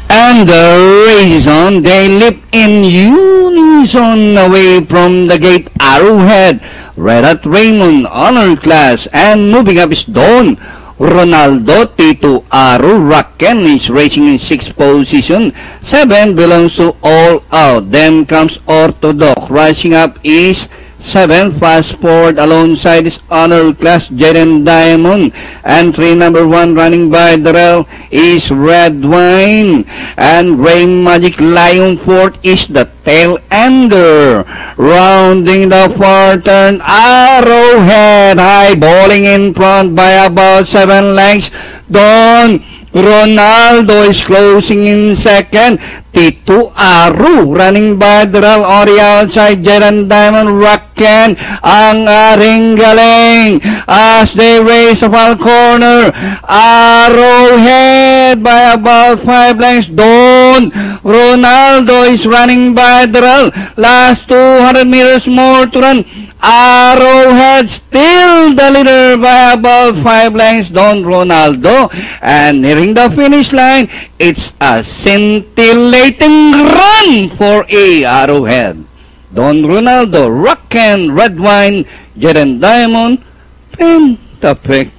And the race is on. They leap in unison away from the gate. Arrowhead, Red at Raymond, Honor Class, and moving up is Don. Ronaldo, Tito Aru, Raken is racing in 6th position. 7 belongs to All Out. Then comes Orthodox. Rising up is 7, Fast Forward alongside his Honor Class, Jaden Diamond. Entry number 1 running by Darrell is Red Wine. And Rain Magic Lion 4th is the Tail Ender. Rounding the far turn, Arrowhead, high bowling in front by about 7 lengths. Don Ronaldo is closing in second. Tito Aru running by Darrell Ori outside. Jaden Diamond, Raken ang aring galing as they race the foul corner. Arrowhead by about 5 lengths. Don Ronaldo is running by Darrell. Last 200 meters more to run. Arrowhead still the leader by about 5 lengths. Don Ronaldo, and nearing the finish line, it's a scintillating run for a Arrowhead. Don Ronaldo, Raken, Red Wine, Jaden Diamond, Pentapic.